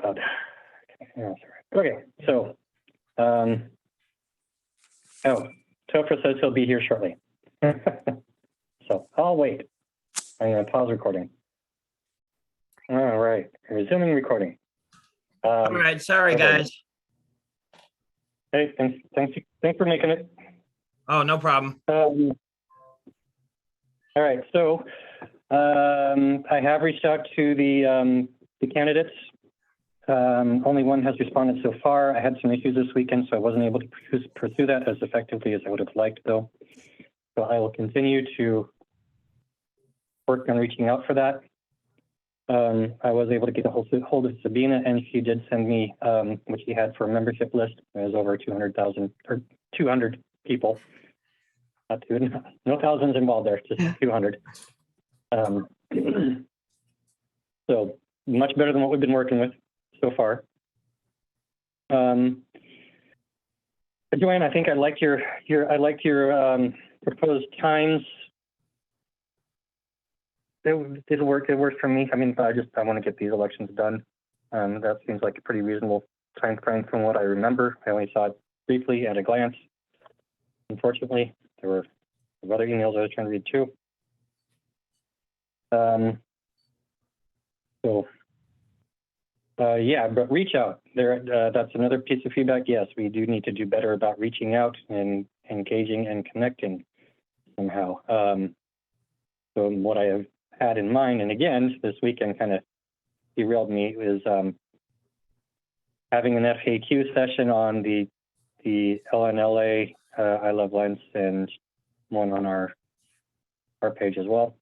Oh, yeah, sorry. Okay, so, Topher says he'll be here shortly. So I'll wait. I'm going to pause recording. All right, resuming recording. All right, sorry okay. guys. Hey, thanks for making it. Oh, no problem. All right, so I have reached out to the candidates. Only one has responded so far. I had some issues this weekend, so I wasn't able to pursue that as effectively as I would have liked, though. So I will continue to work on reaching out for that. I was able to get a hold of Sabina, and she did send me what she had for a membership list. It was over 200,000 or 200 people. Not two, no thousands involved there, just 200. So much better than what we've been working with so far. Joanne, I think I liked your proposed times. It worked for me. I mean, I want to get these elections done. That seems like a pretty reasonable time frame from what I remember. I only saw it briefly at a glance. Unfortunately, there were other emails I was trying to read too. Yeah, but reach out. That's another piece of feedback. Yes, we do need to do better about reaching out and engaging and connecting somehow. So what I have had in mind, and again, this weekend kind of derailed me, is having an FAQ session on the LNLA, I Love Lens, and one on our page as well.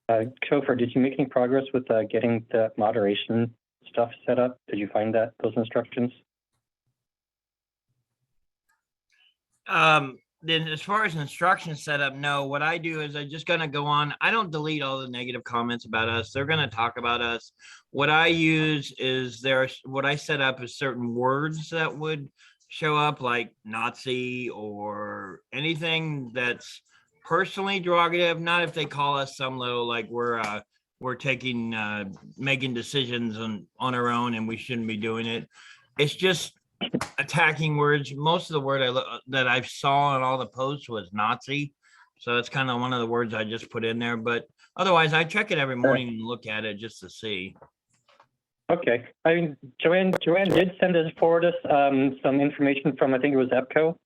Topher, did you make any progress with getting the moderation stuff set up? Did you find those instructions? Then as far as instructions set up, no. What I do is I'm just going to go on. I don't delete all the negative comments about us. They're going to talk about us. What I use is what I set up is certain words that would show up, like Nazi or anything that's personally derogative. Not if they call us some little, like we're making decisions on our own and we shouldn't be doing it. It's just attacking words. Most of the word that I saw in all the posts was Nazi, so it's kind of one of the words I just put in there. But otherwise, I check it every morning and look at it just to see. Okay. I mean, Joanne did forward us some information from, I think it was EPCO,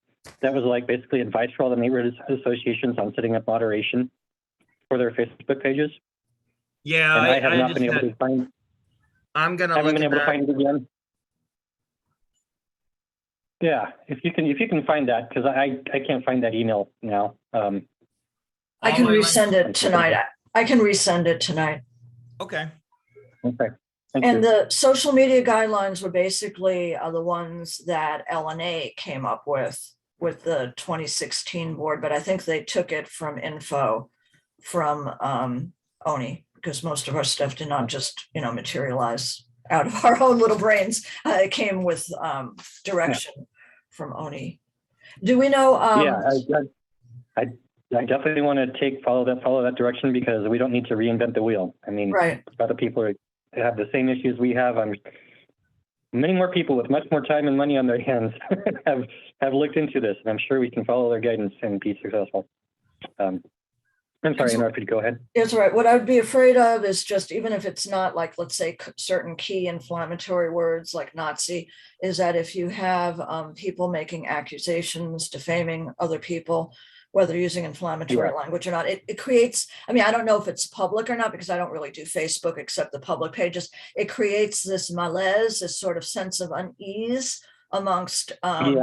that was like basically advice for all the neighborhood associations on setting up moderation for their Facebook pages. Yeah, and I have not been able to find. I'm gonna. Haven't been able to find it again. Yeah, if you can find that, because I can't find that email now. I can resend it tonight. I can resend it tonight. Okay. Okay. And the social media guidelines were basically the ones that LNA came up with the 2016 board, but I think they took it from info from ONI, because most of our stuff did not just materialize out of our own little brains. It came with direction from ONI. Do we know? Yeah, I definitely want to follow that direction, because we don't need to reinvent the wheel. I mean, right. Other people have the same issues we have. Many more people with much more time and money on their hands have looked into this, and I'm sure we can follow their guidance and be successful. I'm sorry, I interrupted you. Go ahead. It's right. What I'd be afraid of is just, even if it's not like, let's say, certain key inflammatory words like Nazi, is that if you have people making accusations, defaming other people, whether using inflammatory language or not, it creates, I mean, I don't know if it's public or not, because I don't really do Facebook except the public pages. It creates this malaise, this sort of sense of unease amongst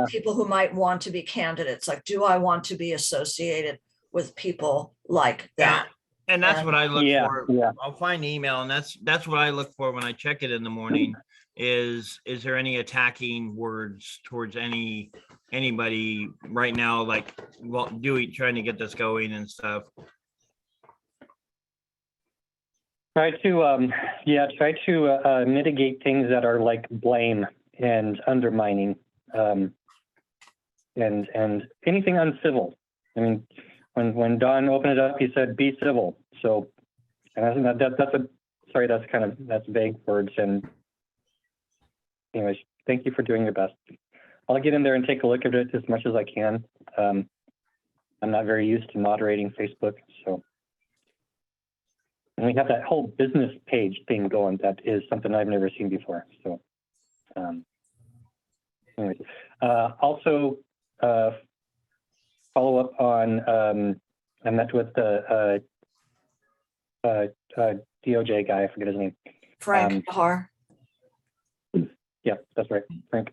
people who might want to be candidates. Like, do I want to be associated with people like that? And that's what I look for. Yeah. I'll find email, and that's what I look for when I check it in the morning. Is there any attacking words towards anybody right now? Like, well, trying to get this going and stuff. Try to mitigate things that are like blame and undermining, and anything uncivil. I mean, when Don opened it up, he said, "Be civil." So, and I think that's vague words, and anyways, thank you for doing your best. I'll get in there and take a look at it as much as I can. I'm not very used to moderating Facebook, so. And we have that whole business page thing going. That is something I've never seen before. So, anyways, also follow up on. I met with the DOJ guy. I forget his name. Frank Nahar. Yeah, that's right, Frank.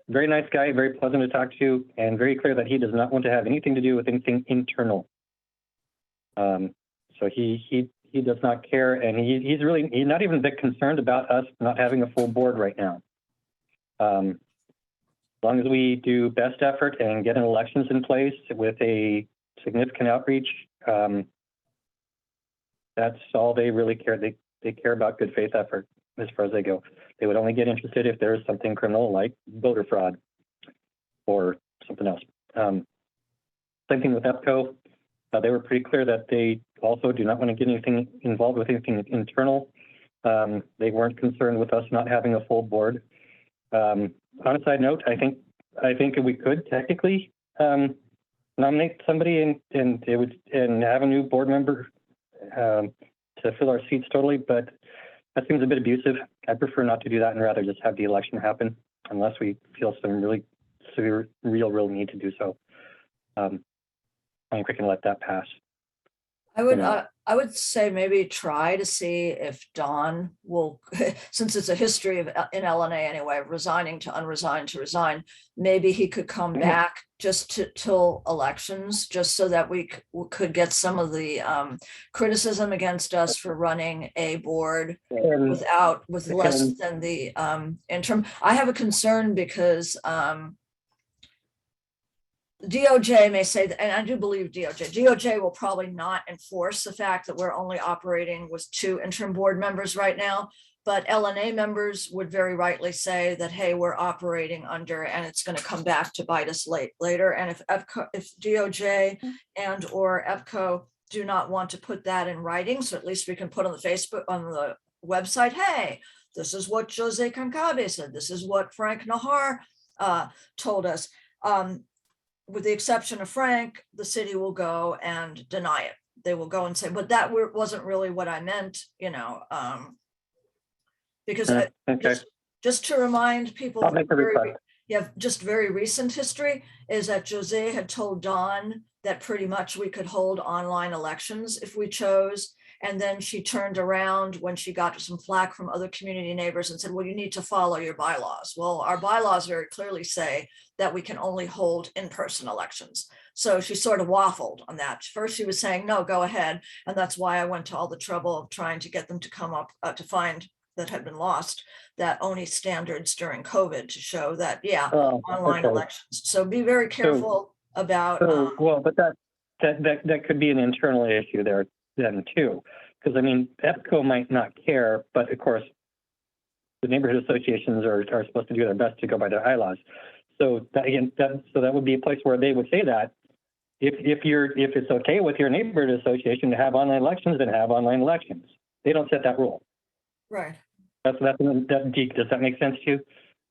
Very nice guy, very pleasant to talk to, and very clear that he does not want to have anything to do with anything internal. So he does not care, and he's not even a bit concerned about us not having a full board right now. As long as we do best effort and get an elections in place with a significant outreach, that's all they really care. They care about good faith effort as far as they go. They would only get interested if there is something criminal like voter fraud or something else. Same thing with EPCO. They were pretty clear that they also do not want to get anything involved with anything internal. They weren't concerned with us not having a full board. On a side note, I think we could technically nominate somebody and have a new board member to fill our seats totally, but that seems a bit abusive. I prefer not to do that and rather just have the election happen unless we feel some really severe, real need to do so. I think we can let that pass. I would say maybe try to see if Don will, since it's a history of in LNA anyway, resigning to unresign to resign, maybe he could come back just till elections, just so that we could get some of the criticism against us for running a board with less than the interim. I have a concern because DOJ may say that, and I do believe DOJ will probably not enforce the fact that we're only operating with 2 interim board members right now, but LNA members would very rightly say that, hey, we're operating under, and it's going to come back to bite us later. And if DOJ and or EPCO do not want to put that in writing, so at least we can put on the Facebook, on the website, hey, this is what Jose Cancabe said, this is what Frank Nahar told us. With the exception of Frank, the city will go and deny it. They will go and say, but that wasn't really what I meant, because just to remind people, very recent history is that Jose had told Dawn that pretty much we could hold online elections if we chose. And then she turned around when she got some flack from other community neighbors and said, well, you need to follow your bylaws. Well, our bylaws very clearly say that we can only hold in-person elections. So she sort of waffled on that. First, she was saying, no, go ahead. And that's why I went to all the trouble of trying to get them to come up to find that had been lost, that ONI standards during COVID to show that, online elections. So be very careful about. But that could be an internal issue there then too, because I mean, EPCO might not care, but of course, the neighborhood associations are supposed to do their best to go by their bylaws. So that would be a place where they would say that if it's okay with your neighborhood association to have online elections, then have online elections. They don't set that rule. Right. Does that make sense to you?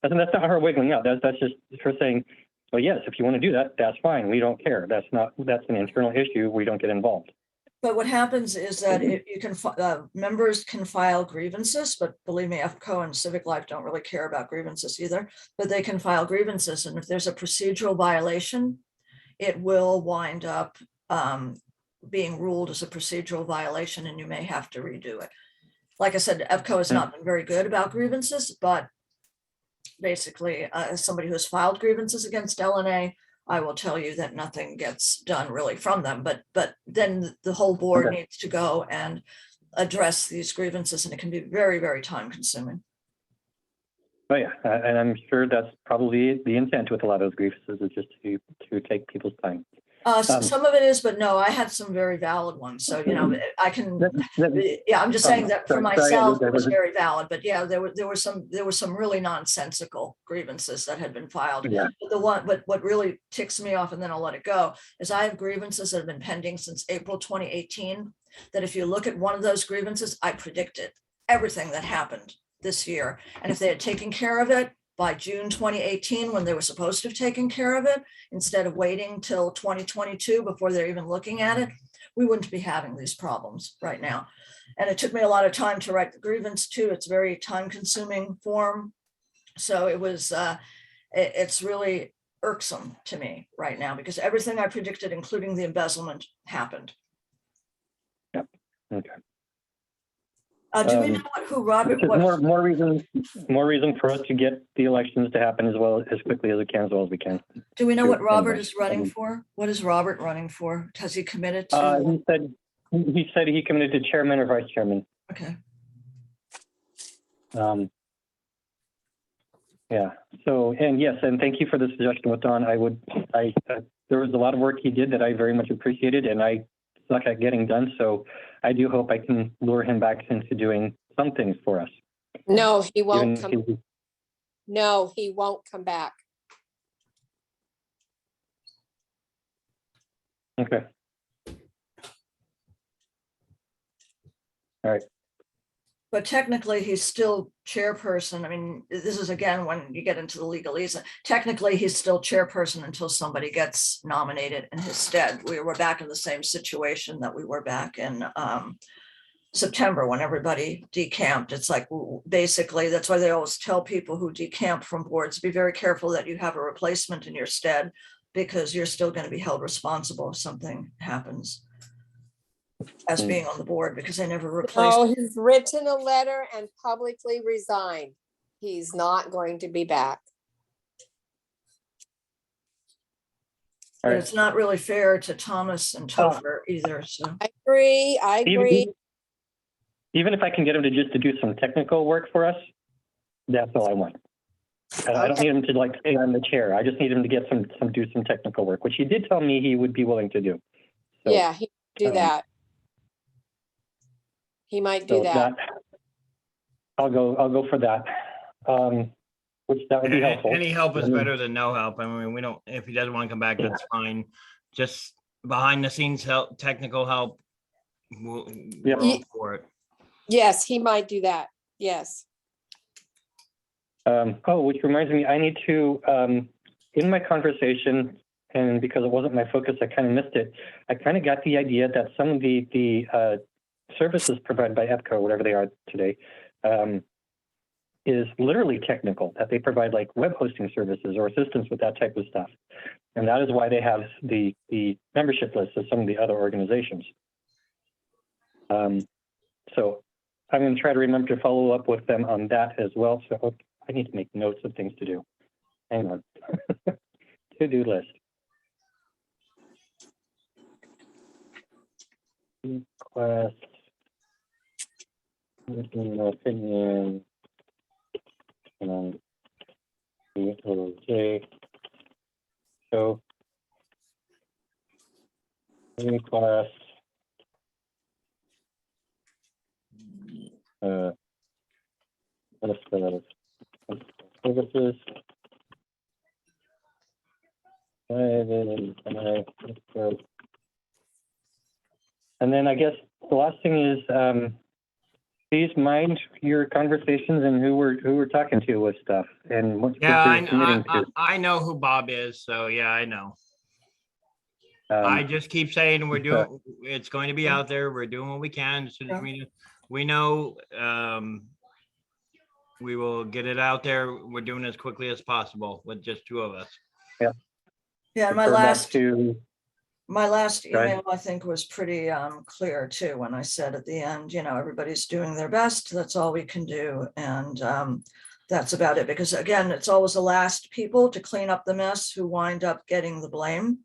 That's not her wiggling out. That's just her saying, well, yes, if you want to do that, that's fine. We don't care. That's an internal issue. We don't get involved. But what happens is that you can members can file grievances, but believe me, EPCO and Civic Life don't really care about grievances either, but they can file grievances. And if there's a procedural violation, it will wind up being ruled as a procedural violation and you may have to redo it. Like I said, EPCO has not been very good about grievances, but basically as somebody who has filed grievances against LNA, I will tell you that nothing gets done really from them, but then the whole board needs to go and address these grievances, and it can be very, very time consuming. Oh yeah, and I'm sure that's probably the intent with a lot of those grievances is just to take people's time. Some of it is, but no, I had some very valid ones. So, I can, I'm just saying that for myself, it was very valid, but yeah, there were some really nonsensical grievances that had been filed. Yeah. But what really ticks me off, and then I'll let it go, is I have grievances that have been pending since April 2018, that if you look at one of those grievances, I predicted everything that happened this year. And if they had taken care of it, by June 2018, when they were supposed to have taken care of it, instead of waiting till 2022 before they're even looking at it, we wouldn't be having these problems right now. And it took me a lot of time to write the grievance too. It's a very time-consuming form. So it was, it's really irksome to me right now because everything I predicted, including the embezzlement, happened. Yep. Okay. Do we know who Robert Which is was? more reason for us to get the elections to happen as quickly as we can, as well as we can. Do we know what Robert Anyway, is running for? What is Robert running for? Has he committed to? He said he committed to chairman or vice chairman. Okay. Yeah. So, and yes, and thank you for the suggestion with Don. There was a lot of work he did that I very much appreciated, and I suck at getting done. So I do hope I can lure him back into doing some things for us. No, he won't Even if come. No, he won't come back. Okay. All right. But technically, he's still chairperson. I mean, this is again, when you get into the legalese, technically, he's still chairperson until somebody gets nominated in his stead. We were back in the same situation that we were back in September when everybody decamped. It's like, basically, that's why they always tell people who decamp from boards, be very careful that you have a replacement in your stead, because you're still going to be held responsible if something happens as being on the board, because they never replaced. Oh, he's written a letter and publicly resigned. He's not going to be back. But it's not really fair to Thomas and Topher either, so. I agree. Even if I can get him to do some technical work for us, that's all I want. I don't need him to like stay on the chair. I just need him to get do some technical work, which he did tell me he would be willing to do. So, Yeah, he do that. He might do that. I'll go for that. Which that would be helpful. Any help is better than no help. I mean, we don't, if he doesn't want to come back, that's fine. Just behind the scenes help, technical help. We're all for it. Yes, he might do that. Yes. Which reminds me, I need to, in my conversation, and because it wasn't my focus, I kind of missed it. I kind of got the idea that some of the services provided by EPCO, whatever they are today, is literally technical, that they provide like web hosting services or assistance with that type of stuff. And that is why they have the membership list of some of the other organizations. So I'm going to try to remember to follow up with them on that as well. So I need to make notes of things to do. Hang on. To-do list. Request. Opinion. And okay. So request. Services. And then I guess the last thing is, please mind your conversations and who we're talking to with stuff and what Yeah, you're committing to. I know who Bob is, so yeah, I know. I just keep saying it's going to be out there. We're doing what we can. As soon as we know, we will get it out there. We're doing as quickly as possible with just two of us. Yeah. Yeah, my last email, I think, was pretty clear too, when I said at the end, everybody's doing their best. That's all we can do. And that's about it. Because again, it's always the last people to clean up the mess who wind up getting the blame.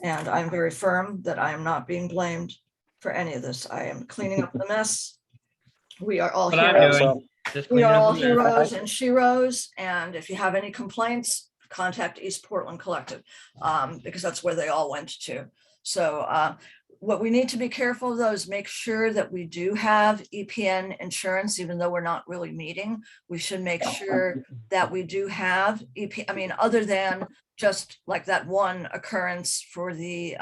And I'm very firm that I am not being blamed for any of this. I am cleaning up the mess. We are all heroes. We are all heroes and sheroes. And if you have any complaints, contact East Portland Collective, because that's where they all went to. So what we need to be careful of, though, is make sure that we do have EPN insurance, even though we're not really meeting. We should make sure that we do have other than just like that one occurrence for the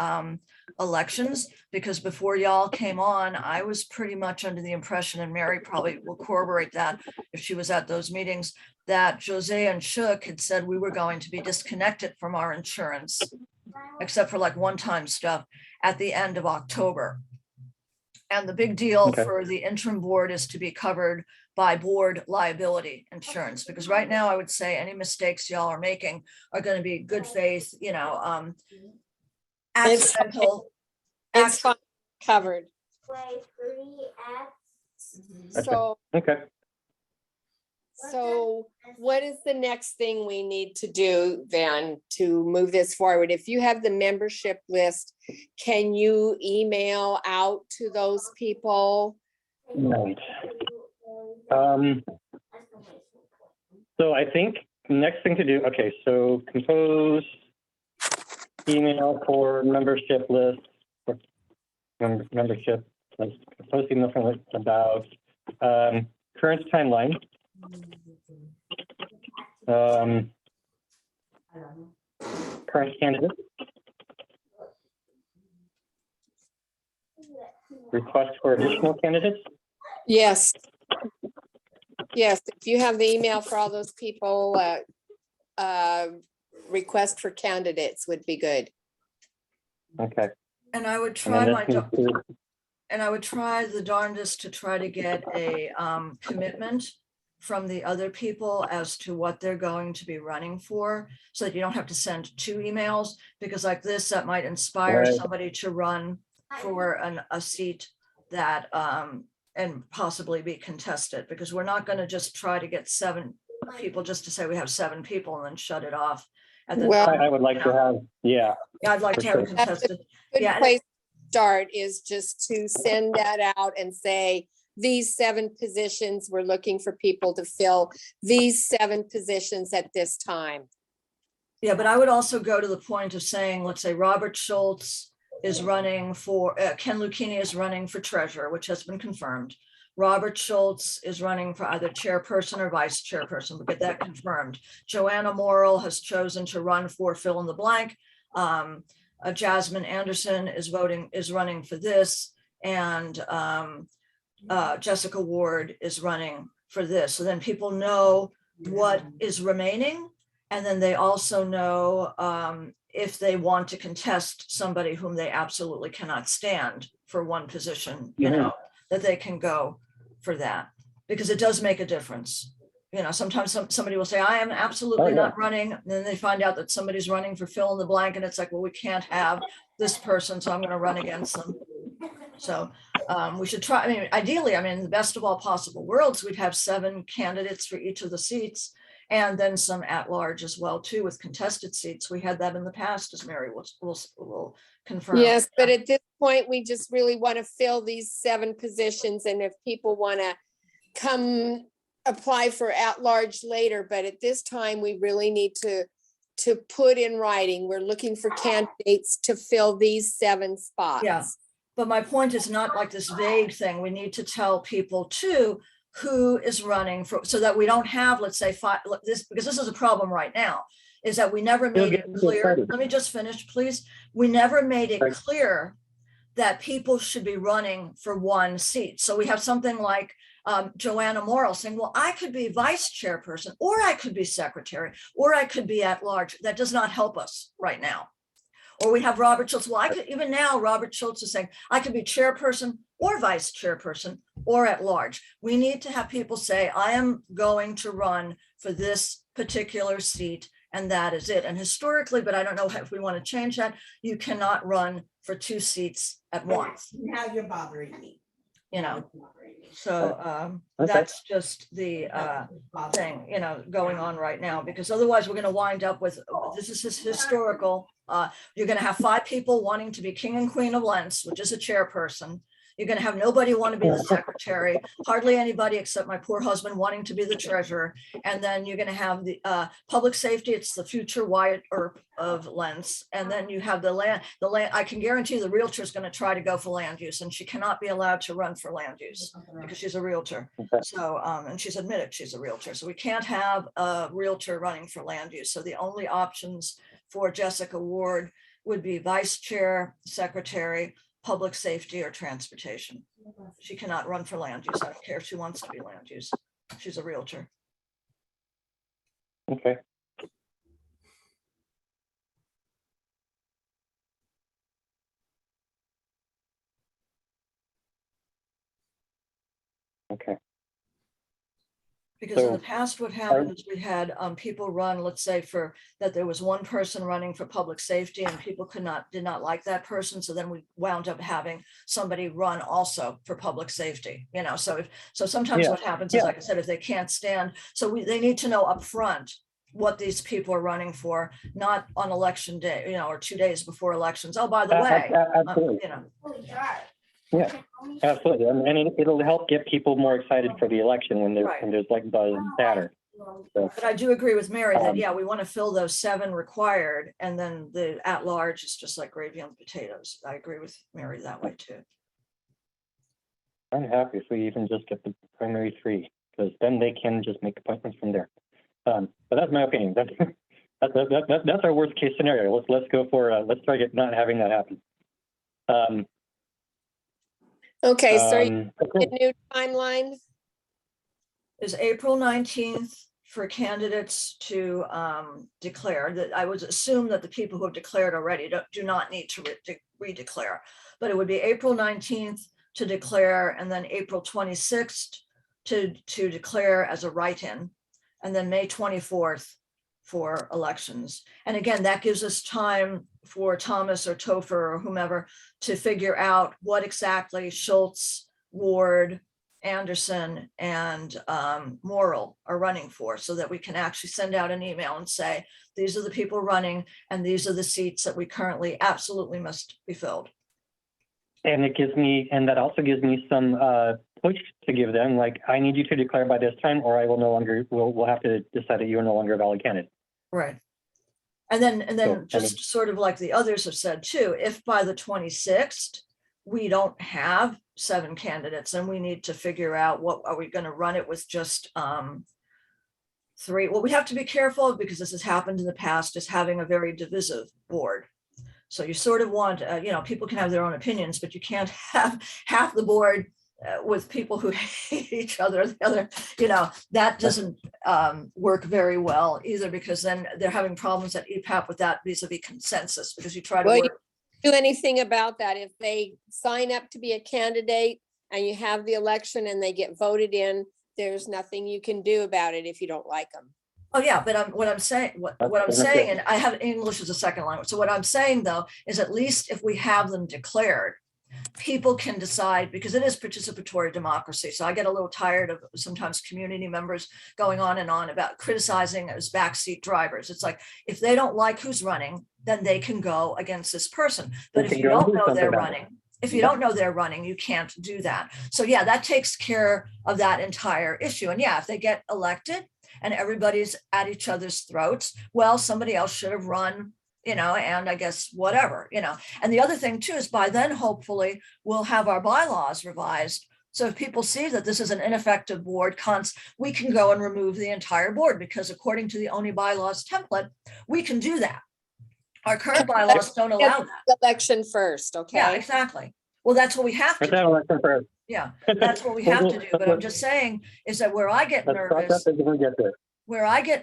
elections, because before y'all came on, I was pretty much under the impression, and Mary probably will corroborate that if she was at those meetings, that Jose and Shook had said we were going to be disconnected from our insurance, except for like one-time stuff, at the end of October. And the big deal Okay. for the interim board is to be covered by board liability insurance, because right now I would say any mistakes y'all are making are going to be good faith, It's fine. accidental. It's fine, covered. So, Okay. so what is the next thing we need to do then to move this forward? If you have the membership list, can you email out to those people? Right. So I think next thing to do, okay, so compose email for membership list, for membership list, compose email for list about current timeline. Current candidate. Request for additional candidates. Yes. Yes, if you have the email for all those people, request for candidates would be good. Okay. And I would And try then my, this needs to- and I would try the darndest to try to get a commitment from the other people as to what they're going to be running for, so that you don't have to send 2 emails, because like this, that might inspire Right. somebody to run for a seat that, and possibly be contested, because we're not going to just try to get 7 people just to say we have 7 people and then shut it off. At the Well- I would like to have, yeah, Yeah, I'd like for to have it sure. contested. Good Yeah, and- place to start is just to send that out and say, these 7 positions, we're looking for people to fill these 7 positions at this time. Yeah, but I would also go to the point of saying, let's say Robert Schultz is running for, Ken Lucchini is running for treasurer, which has been confirmed. Robert Schultz is running for either chairperson or vice chairperson. We'll get that confirmed. Joanna Morrill has chosen to run for fill in the blank. Jasmine Anderson is running for this, and Jessica Ward is running for this. So then people know what is remaining. And then they also know if they want to contest somebody whom they absolutely cannot stand for one position, that they can go for that, because it does make a difference. Sometimes somebody will say, I am absolutely not running. And then they find out that somebody's running for fill in the blank, and it's like, well, we can't have this person, so I'm going to run against them. So we should try, ideally, in the best of all possible worlds, we'd have 7 candidates for each of the seats, and then some at large as well too, with contested seats. We had that in the past, as Mary will confirm. Yes, but at this point, we just really want to fill these 7 positions, and if people want to come apply for at-large later, but at this time, we really need to put in writing, we're looking for candidates to fill these 7 spots. Yeah. But my point is not like this vague thing. We need to tell people too who is running for, so that we don't have, let's say, 5, because this is a problem right now, is that we never made it clear. Let me just finish, please. We never made it clear that people should be running for 1 seat. So we have something like Joanna Morrill saying, well, I could be vice chairperson, or I could be secretary, or I could be at large. That does not help us right now. Or we have Robert Schultz. Well, I could, even now, Robert Schultz is saying, I could be chairperson or vice chairperson or at large. We need to have people say, I am going to run for this particular seat, and that is it. And historically, but I don't know if we want to change that, you cannot run for 2 seats at once. Now you're bothering me. So Okay. that's just the thing, going on right now, because otherwise we're going to wind up with, this is historical. You're going to have 5 people wanting to be king and queen of Lentz, which is a chairperson. You're going to have nobody want to be the secretary, hardly anybody except my poor husband wanting to be the treasurer. And then you're going to have the public safety. It's the future Wyatt Earp of Lentz. And then you have the land. I can guarantee the realtor is going to try to go for land use, and she cannot be allowed to run for land use because she's a realtor. So, and she's admitted she's a realtor. So we can't have a realtor running for land use. So the only options for Jessica Ward would be vice chair, secretary, public safety, or transportation. She cannot run for land use. I don't care if she wants to be land use. She's a realtor. Okay. Okay. Because in So the past, what happened is we had people run, let's say that there was one person running for public safety and people did not like that person. So then we wound up having somebody run also for public safety, so sometimes Yeah, what happens is, yeah. like I said, if they can't stand, they need to know upfront what these people are running for, not on election day, or 2 days before elections. Oh, by the way, Absolutely. Yeah, absolutely. And it'll help get people more excited for the election when there's like buzz and chatter. So, But I do agree with Mary that, Um, we want to fill those 7 required, and then the at-large is just like gravy on potatoes. I agree with Mary that way too. I'm happy if we even just get the primary 3, because then they can just make appointments from there. But that's my opinion. That's our worst case scenario. Let's go for let's try not having that happen. Okay, so Okay. the new timeline, Is April 19th for candidates to declare. That I would assume that the people who have declared already do not need to redeclare, but it would be April 19th to declare, and then April 26th to declare as a write-in, and then May 24th for elections. And again, that gives us time for Thomas or Topher or whomever to figure out what exactly Schultz, Ward, Anderson, and Morrill are running for, so that we can actually send out an email and say, these are the people running and these are the seats that we currently absolutely must be filled. And that also gives me some push to give them, like, I need you to declare by this time, or I will no longer, we'll have to decide that you are no longer a valid candidate. Right. And then So, just sort of like the others have said too, if by the 26th, we don't have 7 candidates, and we need to figure out what are we going to run it with, just 3. What we have to be careful of, because this has happened in the past, is having a very divisive board. So you sort of want, people can have their own opinions, but you can't have half the board with people who hate each other. The other, that doesn't work very well either, because then they're having problems at EPAP with that vis-a-vis consensus, because you try to Well, work. do anything about that. If they sign up to be a candidate and you have the election and they get voted in, there's nothing you can do about it if you don't like them. Oh, yeah, but what I'm saying, and I have English as a second language. So what I'm saying though, is at least if we have them declared, people can decide, because it is participatory democracy. So I get a little tired of sometimes community members going on and on about criticizing as backseat drivers. It's like, if they don't like who's running, then they can go against this person. But if you don't know they're running, you can't do that. So yeah, that takes care of that entire issue. And yeah, if they get elected and everybody's at each other's throats, well, somebody else should have run, and I guess whatever, And the other thing too is, by then, hopefully, we'll have our bylaws revised. So if people see that this is an ineffective board, we can go and remove the entire board, because according to the only bylaws template, we can do that. Our current bylaws don't allow that. Election first, okay? Yeah, exactly. Well, that's what we have to do. Yeah, that's what we have to do. But I'm just saying is that where I get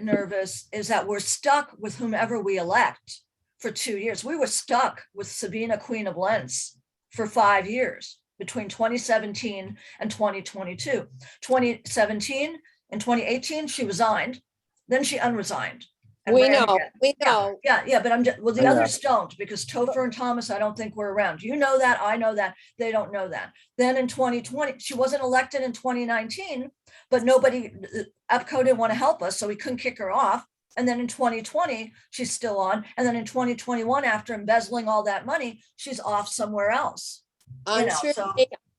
nervous is that we're stuck with whomever we elect for 2 years. We were stuck with Sabina, Queen of Lentz, for 5 years between 2017 and 2022. 2017 and 2018, she resigned. Then she unresigned. We know. Yeah, but the others don't, because Topher and Thomas, I don't think were around. You know that, I know that, they don't know that. Then in 2020, she wasn't elected in 2019, but EPCO didn't want to help us, so we couldn't kick her off. And then in 2020, she's still on. And then in 2021, after embezzling all that money, she's off somewhere else. I'm sure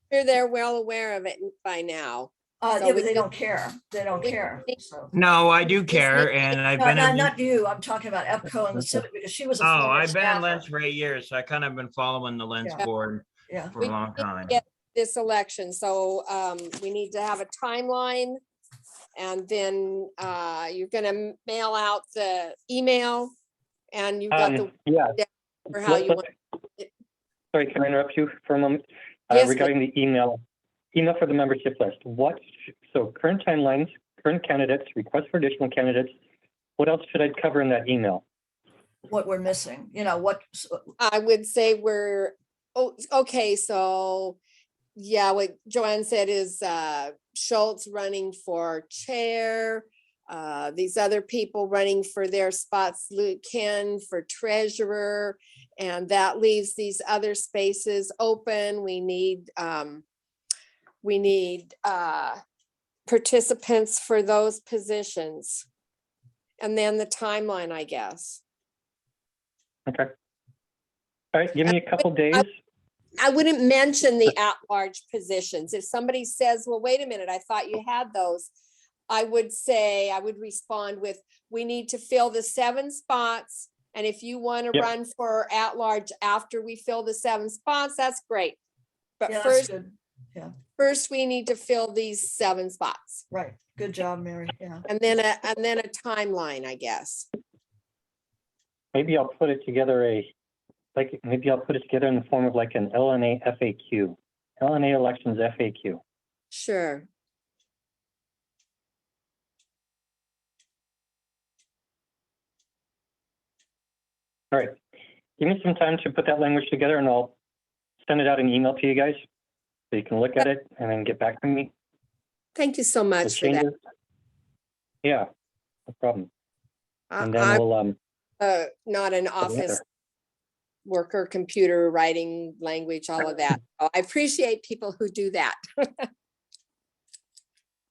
they're well aware of it by now. Yeah, but they don't care. They don't care. So. No, I do care, and I've been. Not you. I'm talking about EPCO and the Civic, because she was a former I've been in staffer. Lentz for 8 years, so I kind of been following the Lentz board for a long time. Get this election, so we need to have a timeline, and then you're going to mail out the email, and you've got for how you want. Sorry, can I interrupt you for a moment? Yes, regarding the email for the membership list. So current timelines, current candidates, requests for additional candidates, what else should I cover in that email? What we're missing, you know, what, I would say we're, oh, okay, so, yeah, what Joanne said is Schultz running for chair, these other people running for their spots, Luke Ken for treasurer, and that leaves these other spaces open. We need participants for those positions. And then the timeline, I guess. Okay. All right, give me a couple days. I wouldn't mention the at-large positions. If somebody says, well, wait a minute, I thought you had those. I would say, I would respond with, we need to fill the 7 spots. And if you want to Yep. run for at-large after we fill the 7 spots, that's great. But yeah, that's first, good. Yeah, first we need to fill these 7 spots. right. Good job, Mary. Yeah. And then a timeline, I guess. Maybe I'll put it together maybe I'll put it together in the form of like an LNA FAQ. LNA elections FAQ. Sure. All right. Give me some time to put that language together and I'll send it out in email to you guys so you can look at it and then get back to me. Thank you so The much for that. changes. Yeah, no problem. And then I'm we'll not an office worker, computer writing language, all of that. So I appreciate people who do that.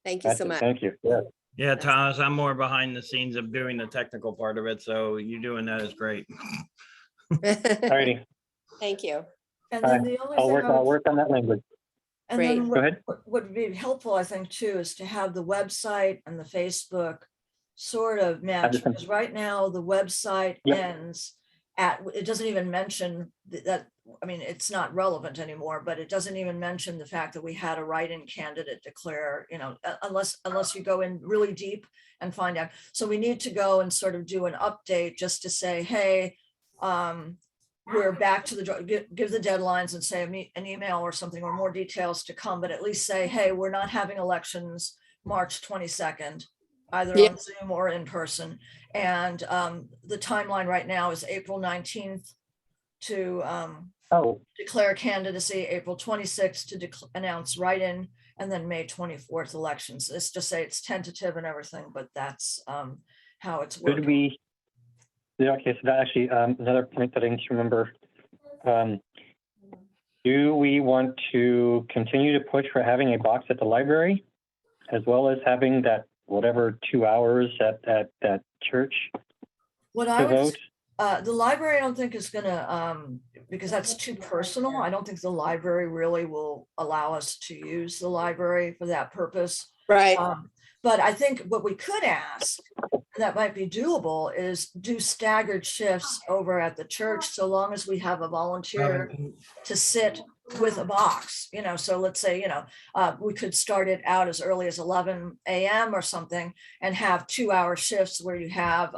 Thank you so much. Thank you. Yeah. Yeah, Thomas, I'm more behind the scenes of doing the technical part of it, so you doing that is great. All righty. Thank you. And then the only I'll thing I would- work on that language. And then Go ahead. what would be helpful, I think, too, is to have the website and the Facebook sort of match, Understand. because right now the website Yep. ends at, it doesn't even mention that, I mean, it's not relevant anymore, but it doesn't even mention the fact that we had a write-in candidate declare, you know, unless you go in really deep and find out. So we need to go and sort of do an update just to say, hey, we're back to the, give the deadlines and say an email or something or more details to come, but at least say, hey, we're not having elections March 22nd, either Yeah. on Zoom or in person. And the timeline right now is April 19th to declare candidacy, April 26th to announce write-in, and then May 24th elections. It's to say it's tentative and everything, but that's how it's Could working. we? Yeah, okay, so that actually, another point that I need to remember. Do we want to continue to push for having a box at the library as well as having that whatever 2 hours at that church What to I would, vote? the library, I don't think is gonna, because that's too personal. I don't think the library really will allow us to use the library for that purpose. Right. But I think what we could ask, that might be doable, is do staggered shifts over at the church, so long as we have a volunteer to sit with a box, you know, so let's say, you know, we could start it out as early as 11 a.m. or something and have 2-hour shifts where you have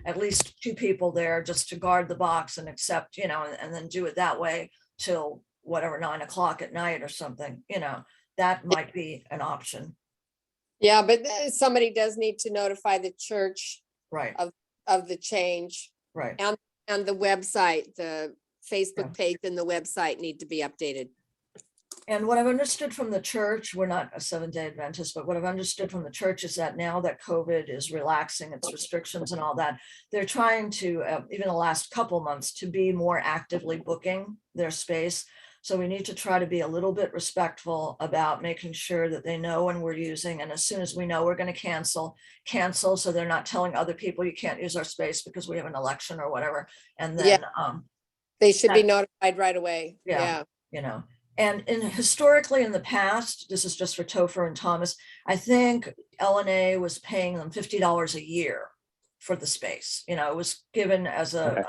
at least 2 people there just to guard the box and accept, you know, and then do it that way till whatever, 9 o'clock at night or something, you know, that might be an option. Yeah, but somebody does need to notify the church Right, of the change, right. and the website, the Facebook page and the website need to be updated. And what I've understood from the church, we're not a Seventh-day Adventist, but what I've understood from the church is that now that COVID is relaxing its restrictions and all that, they're trying to, even the last couple months, to be more actively booking their space. So we need to try to be a little bit respectful about making sure that they know when we're using, and as soon as we know we're going to cancel, so they're not telling other people you can't use our space because we have an election or whatever. And then, They should be notified right away. Yeah. you know, and historically in the past, this is just for Topher and Thomas, I think LNA was paying them $50 a year for the space. You know, it was given as a,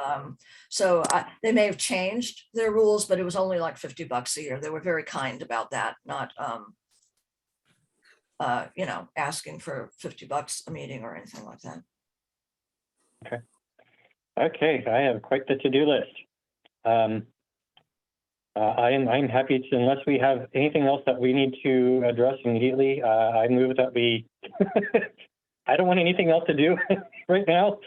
so they may have changed their rules, but it was only like $50 a year. They were very kind about that, not, you know, asking for $50 a meeting or anything like that. Okay, I have quite the to-do list. I'm happy to, unless we have anything else that we need to address immediately, I move that we I don't want anything else to do right now.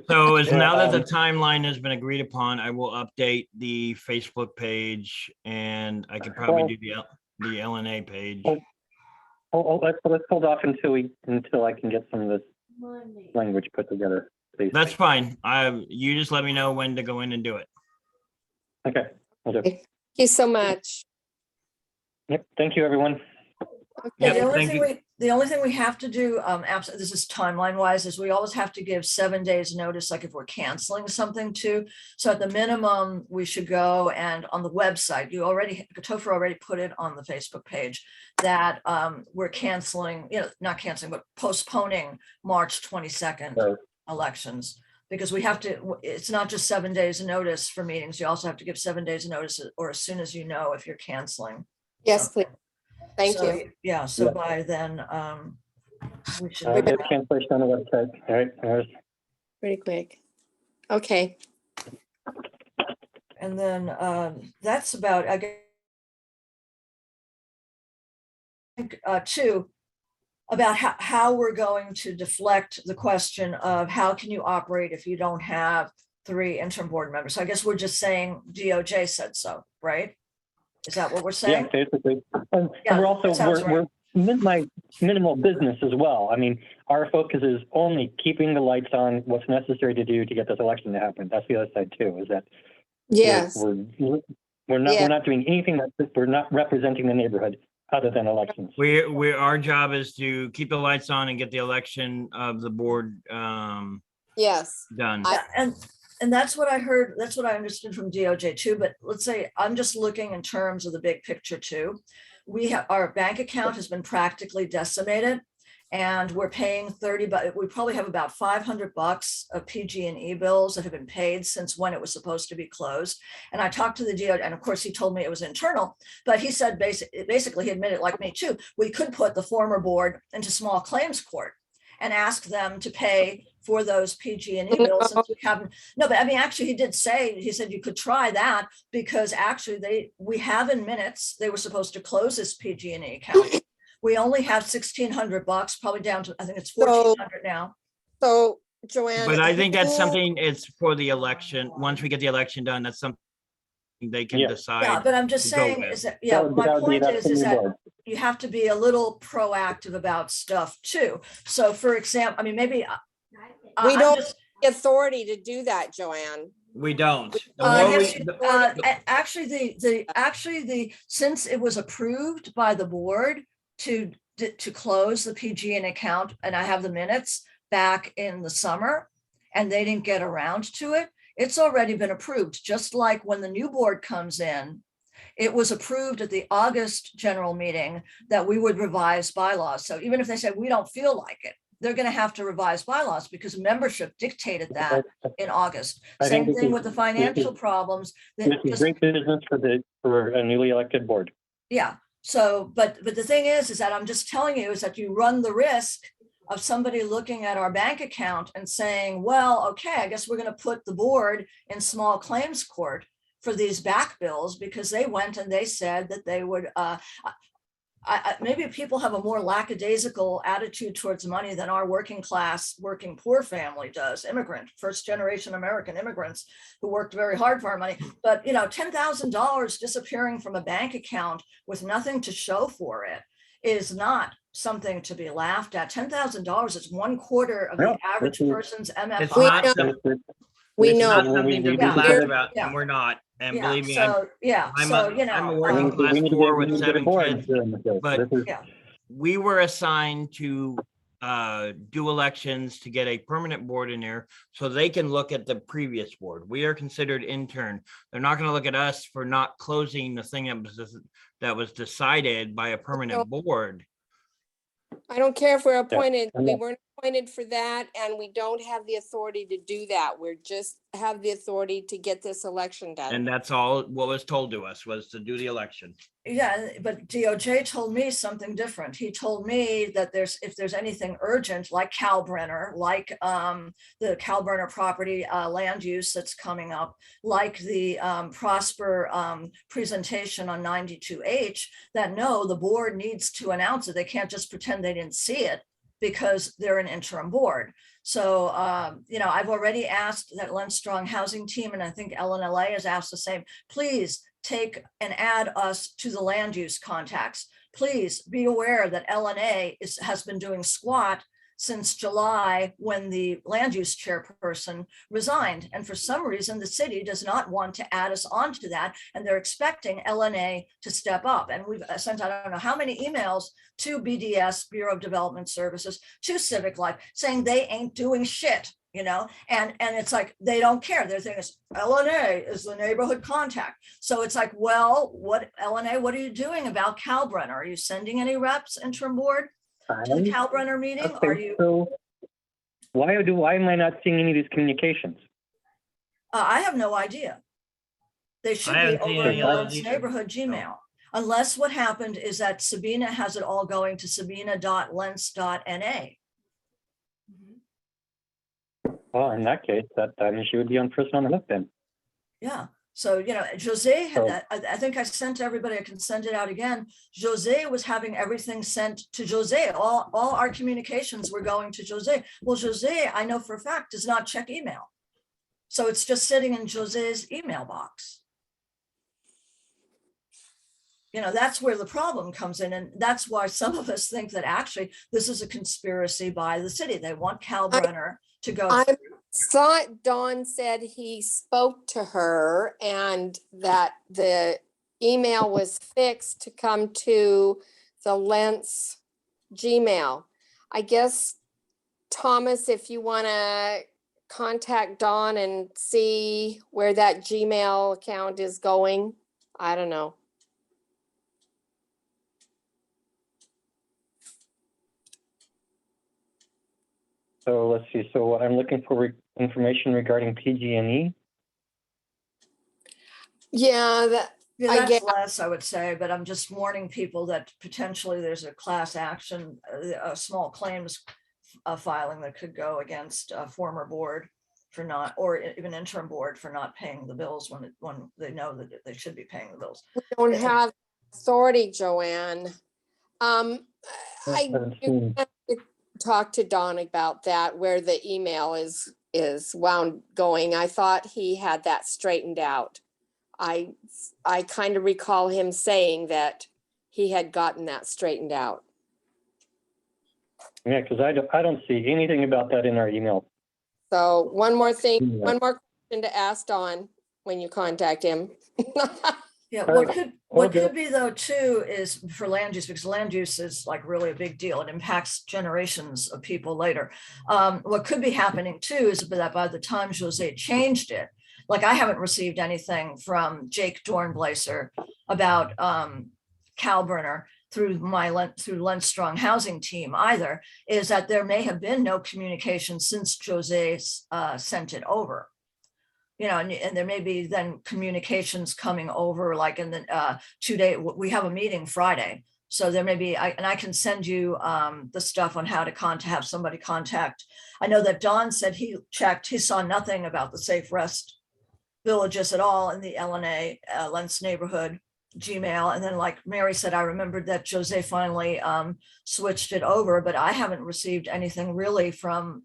So as now that the timeline has been agreed upon, I will update the Facebook page and I could probably do the LNA page. Let's hold off until I can get some of this language put together, please. That's fine. You just let me know when to go in and do it. Okay. Will do. Thank you so much. Yep. Thank you, everyone. Yeah, The only thank thing you. the only thing we have to do, this is timeline wise, is we always have to give 7 days notice, like if we're canceling something too. So at the minimum, we should go and on the website, Topher already put it on the Facebook page that we're canceling, not canceling, but postponing March 22nd Right. elections. Because we have to, it's not just 7 days notice for meetings. You also have to give 7 days notice or as soon as you know if you're canceling. Yes, please. Thank So, you. Yeah, so Yeah. by then, we should. I'll get cancellation on the website. All right. There's Pretty quick. Okay. And then that's about, I think, two, about how we're going to deflect the question of how can you operate if you don't have 3 interim board members. So I guess we're just saying DOJ said so, right? Is that what we're saying? Yeah, basically. And Yeah, we're also, that sounds we're minimal business as well. I mean, our focus is only keeping the lights on, what's necessary to do to get this election to happen. That's the other side too, is that Yes. we're Yeah. not doing anything we're not representing the neighborhood other than elections. Our job is to keep the lights on and get the election of the board Yes. done. Yeah, and that's what I heard, that's what I understood from DOJ too, but let's say, I'm just looking in terms of the big picture too. Our bank account has been practically decimated and we're paying 30, but we probably have about $500 of PG&E bills that have been paid since when it was supposed to be closed. And I talked to the DOJ, and of course he told me it was internal, but he said basically, he admitted, like me too, we could put the former board into small claims court and ask them to pay for those PG&E bills. Since we haven't, no, but I mean, actually he did say, he said you could try that because actually we have in minutes, they were supposed to close this PG&E account. We only have $1,600, probably down to, I think it's $1,400 now. So Joanne. But I think that's who- something, it's for the election. Once we get the election done, that's something they can Yeah. Yeah, decide. but I'm just to go saying with. is that, yeah, my That would be point is the new that board. you have to be a little proactive about stuff too. So for example, I mean, maybe. We I'm don't just- have the authority to do that, Joanne. We don't. The Uh, more yes, we- actually, since it was approved by the board to close the PG&E account, and I have the minutes back in the summer, and they didn't get around to it, it's already been approved, just like when the new board comes in, it was approved at the August general meeting that we would revise bylaws. So even if they said we don't feel like it, they're going to have to revise bylaws because membership dictated that in August. I think Same this thing is- with the financial problems. This is great business for a newly elected board. Yeah, so, but the thing is that I'm just telling you is that you run the risk of somebody looking at our bank account and saying, well, okay, I guess we're going to put the board in small claims court for these back bills because they went and they said that they would, maybe people have a more lackadaisical attitude towards money than our working class, working poor family does. First generation American immigrants who worked very hard for our money. But $10,000 disappearing from a bank account with nothing to show for it is not something to be laughed at. $10,000 is 1/4 of the No, average it's- person's It's MFI. not, We it's not know. something to be We- laughed about, Yeah. and we're not. And Yeah, believe me, I'm so, yeah, I'm so, a working We class need to poor get with a 7 board. kids. but- This is- yeah, we were assigned to do elections to get a permanent board in there so they can look at the previous board. We are considered intern. They're not going to look at us for not closing the thing that was decided by a permanent board. I don't care if we're appointed. I'm We not- weren't appointed for that and we don't have the authority to do that. We're just have the authority to get this election done. And that's all what was told to us, was to do the election. yeah, but DOJ told me something different. He told me that if there's anything urgent, like Calbrenner, like the Calbrenner property land use that's coming up, like the Prosper presentation on 92H, that no, the board needs to announce it. They can't just pretend they didn't see it. because they're an interim board. So, I've already asked that Lens Strong Housing Team, and I think LNLA has asked the same, please take and add us to the land use contacts. Please be aware that LNA has been doing squat since July when the land use chairperson resigned. And for some reason, the city does not want to add us onto that. And they're expecting LNA to step up. And we've sent, I don't know how many emails to BDS, Bureau of Development Services, to Civic Life, saying they ain't doing shit, and it's like, they don't care. Their thing is LNA is the neighborhood contact. So it's like, well, LNA, what are you doing about Calbrenner? Are you sending any reps, interim board, to the Calbrenner meeting? Okay, Are you? so why am I not seeing any of these communications? I have no idea. They should I be haven't seen over in any the of Lens those either. neighborhood Gmail. Unless what happened is that Sabina has it all going to sabina.lens.na. Well, in that case, that she would be on first on the hook then. Yeah. So, Jose had So- that. I think I sent to everybody. I can send it out again. Jose was having everything sent to Jose. All our communications were going to Jose. Well, Jose, I know for a fact, does not check email. So it's just sitting in Jose's email box. That's where the problem comes in. And that's why some of us think that actually this is a conspiracy by the city. They want Calbrenner to go. I thought Dawn said he spoke to her and that the email was fixed to come to the Lens Gmail. I guess, Thomas, if you want to contact Dawn and see where that Gmail account is going, I don't know. So let's see. So what I'm looking for information regarding PG&E. Yeah, that Yeah, I that's get- less, I would say, but I'm just warning people that potentially there's a class action, a small claims filing that could go against a former board for not, or even interim board for not paying the bills when they know that they should be paying the bills. don't Yeah. have authority, Joanne. I Haven't do seen- have to talk to Don about that, where the email is wound going. I thought he had that straightened out. I kind of recall him saying that he had gotten that straightened out. Yeah, because I don't see anything about that in our email. So one more thing, Yeah. one more question to ask Don when you contact him. Yeah, Okay. what could be though too is for land use, because land use is like really a big deal. It impacts generations of people later. What could be happening too is that by the time Jose changed it, like I haven't received anything from Jake Dornblaser about Calbrenner through Lens Strong Housing Team either, is that there may have been no communication since Jose sent it over. And there may be then communications coming over, like in the 2 day, we have a meeting Friday. So there may be, I can send you the stuff on how to have somebody contact. I know that Don said he checked, he saw nothing about the Safe Rest Villages at all in the LNA Lens neighborhood Gmail. And then like Mary said, I remembered that Jose finally switched it over, but I haven't received anything really from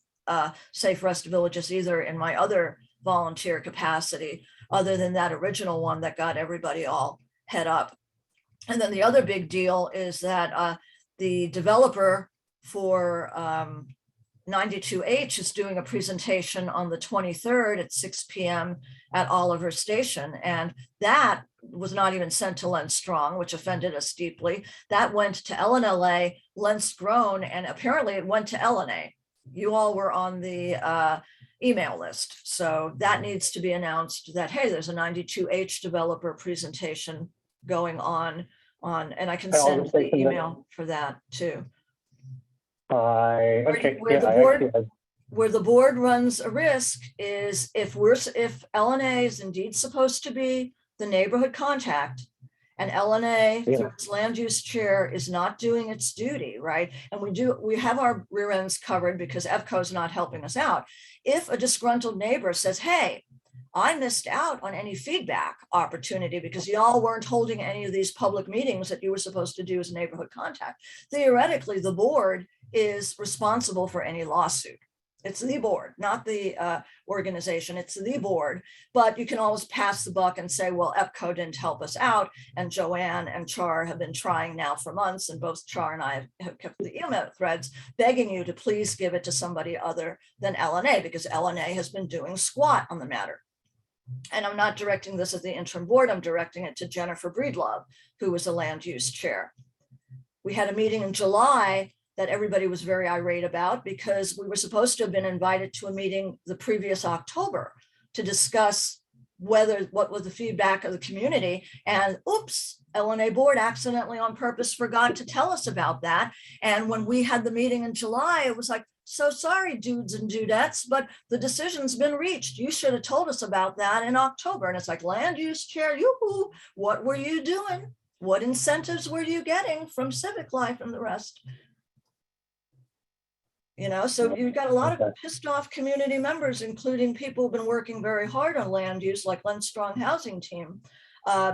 Safe Rest Villages either in my other volunteer capacity, other than that original one that got everybody all head up. And then the other big deal is that the developer for 92H is doing a presentation on the 23rd at 6 p.m. at Oliver Station. And that was not even sent to Lens Strong, which offended us deeply. That went to LNLA, Lens Grown, and apparently it went to LNA. You all were on the email list. So that needs to be announced that, hey, there's a 92H developer presentation going on, and I can send the email for that too. Okay. Where the board runs a risk is if LNA is indeed supposed to be the neighborhood contact, and LNA through its land use chair is not doing its duty, right? And we have our rear ends covered because EFCO is not helping us out. If a disgruntled neighbor says, hey, I missed out on any feedback opportunity because y'all weren't holding any of these public meetings that you were supposed to do as a neighborhood contact. Theoretically, the board is responsible for any lawsuit. It's the board, not the organization. It's the board, but you can always pass the buck and say, well, EPCO didn't help us out. And Joanne and Char have been trying now for months, and both Char and I have kept the email threads begging you to please give it to somebody other than LNA, because LNA has been doing squat on the matter. And I'm not directing this at the interim board. I'm directing it to Jennifer Breedlove, who was the land use chair. We had a meeting in July that everybody was very irate about because we were supposed to have been invited to a meeting the previous October to discuss what was the feedback of the community. And oops, LNA board accidentally on purpose forgot to tell us about that. And when we had the meeting in July, it was like, so sorry, dudes and dudettes, but the decision's been reached. You should have told us about that in October. And it's like, land use chair, yoo-hoo, what were you doing? What incentives were you getting from civic life and the rest? You know, so you've got a lot of pissed off community members, including people who've been working very hard on land use, like Len Strong Housing Team,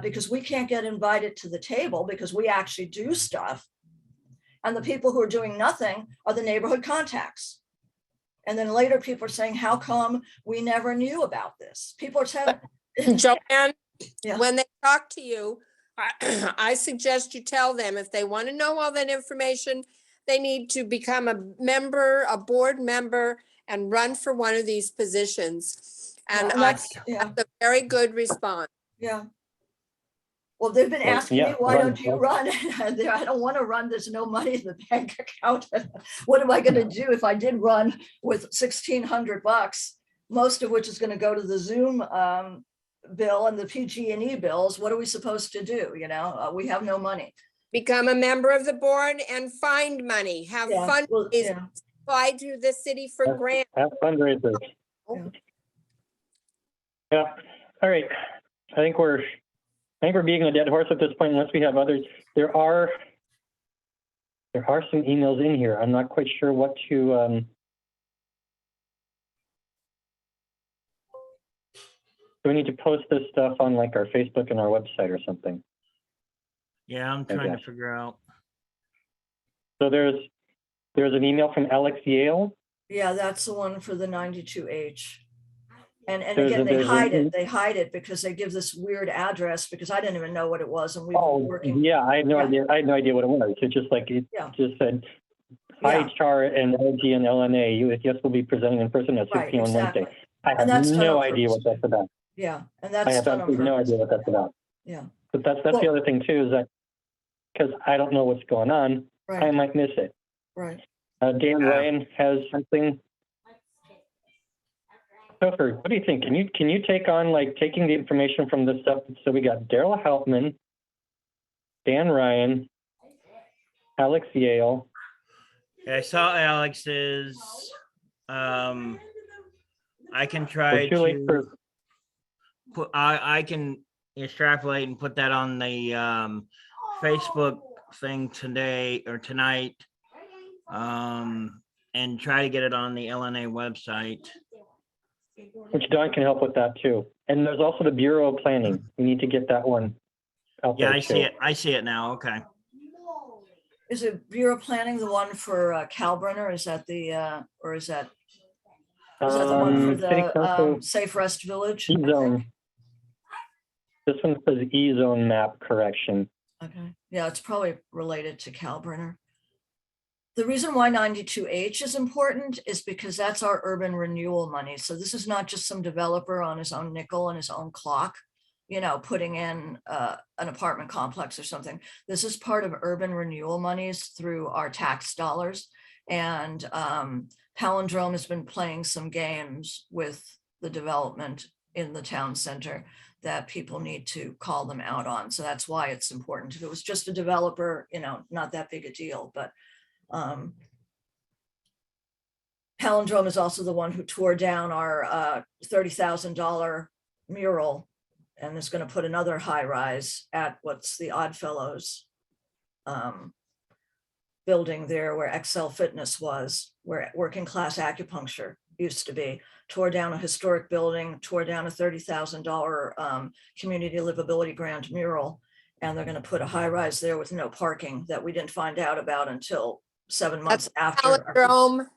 because we can't get invited to the table because we actually do stuff. And the people who are doing nothing are the neighborhood contacts. And then later people are saying, how come we never knew about this? People are saying, Joanne, Yeah. when they talk to you, I suggest you tell them if they want to know all that information, they need to become a member, a board member, and run for one of these positions. And that's a very good response. Yeah. Well, they've been asking me, why don't you run? I don't want to run. There's no money in the bank account. What am I going to do if I did run with $1,600, most of which is going to go to the Zoom bill and the PG&E bills? What are we supposed to do? You know, we have no money. Become a member of the board and find money. Have fun. Apply to the city for grants. Have fundraisers. Yeah. All right. I think we're beating a dead horse at this point, unless we have others. There are some emails in here. I'm not quite sure what to. Do we need to post this stuff on like our Facebook and our website or something? Yeah, I'm trying to figure out. So there's an email from Alex Yale. Yeah, that's the one for the 92H. And again, they hide it. They hide it because they give this weird address because I didn't even know what it was. And we've been working. Yeah, I had no idea. I had no idea what it was. It's just like it just said, hi, Char and LG and LNA. Yes, we'll be presenting in person at 6 p.m. on Wednesday. I have no idea what that's about. Yeah, and that's I have absolutely no idea what that's about. Yeah. But that's the other thing too, is that because I don't know what's going on, I might miss it. Right. Dan Ryan has something. Topher, what do you think? Can you take on like taking the information from this stuff? So we got Daryl Helpman, Dan Ryan, Alex Yale. I saw Alex's. I can try to put. I can extrapolate and put that on the Facebook thing today or tonight, and try to get it on the LNA website. Which Don can help with that too. And there's also the Bureau of Planning. We need to get that one out there. Yeah, I see it. I see it now. Okay. Is it Bureau of Planning the one for Kalbrenner? Is that the or is that the one for the Safe Rest Village? E-zone. This one says E-zone map correction. Okay. Yeah, it's probably related to Kalbrenner. The reason why 92H is important is because that's our urban renewal money. So this is not just some developer on his own nickel and his own clock, you know, putting in an apartment complex or something. This is part of urban renewal monies through our tax dollars. And Palindrome has been playing some games with the development in the town center that people need to call them out on. So that's why it's important. If it was just a developer, you know, not that big a deal, but Palindrome is also the one who tore down our $30,000 mural and is going to put another high rise at what's the Oddfellows building there where XL Fitness was, where working class acupuncture used to be, tore down a historic building, tore down a $30,000 community livability grant mural. And they're going to put a high rise there with no parking that we didn't find out about until 7 months after. Palindrome.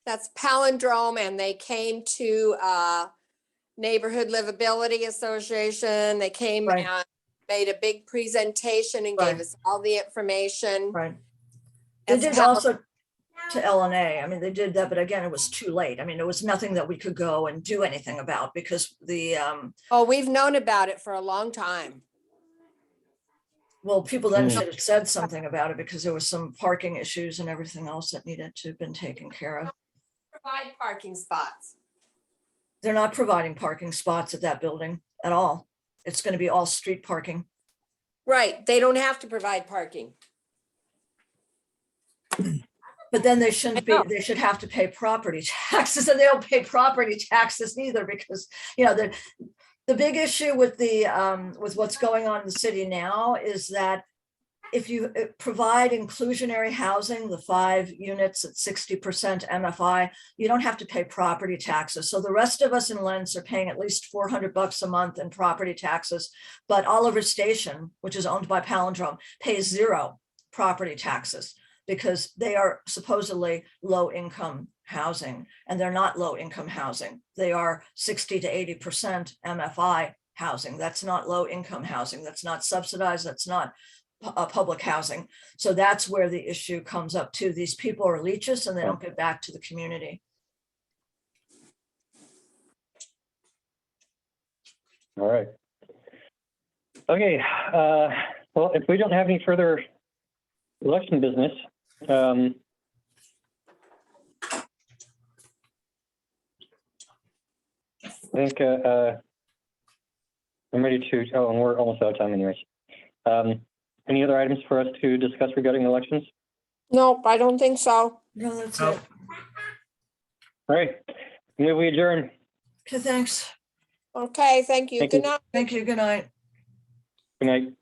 That's Palindrome, and they came to Neighborhood Livability Association. They came Right. and made a big presentation and Right. gave us all the information. Right. They That's did also to LNA. I mean, they did that, but again, it was too late. I mean, there was nothing that we could go and do anything about because the, Oh, we've known about it for a long time. well, people then should have said something about it because there was some parking issues and everything else that needed to have been taken care of. Provide parking spots. They're not providing parking spots at that building at all. It's going to be all street parking. Right, they don't have to provide parking. But then they shouldn't be, they should have to pay property taxes, and they don't pay property taxes either because, you know, the big issue with the, with what's going on in the city now is that if you provide inclusionary housing, the 5 units at 60% MFI, you don't have to pay property taxes. So the rest of us in Lentz are paying at least $400 a month in property taxes, but Oliver Station, which is owned by Palindrome, pays 0 property taxes because they are supposedly low-income housing, and they're not low-income housing. They are 60 to 80% MFI housing. That's not low-income housing. That's not subsidized. That's not public housing. So that's where the issue comes up too. These people are leeches and they don't get back to the community. All right. Okay. Well, if we don't have any further election business, I think I'm ready to, oh, and we're almost out of time anyways. Any other items for us to discuss regarding elections? Nope, I don't think so. No, that's Nope. it. All right. Move we adjourn. Okay, thanks. Okay, thank you. Thank Good you. night. Thank you. Good night. Good night.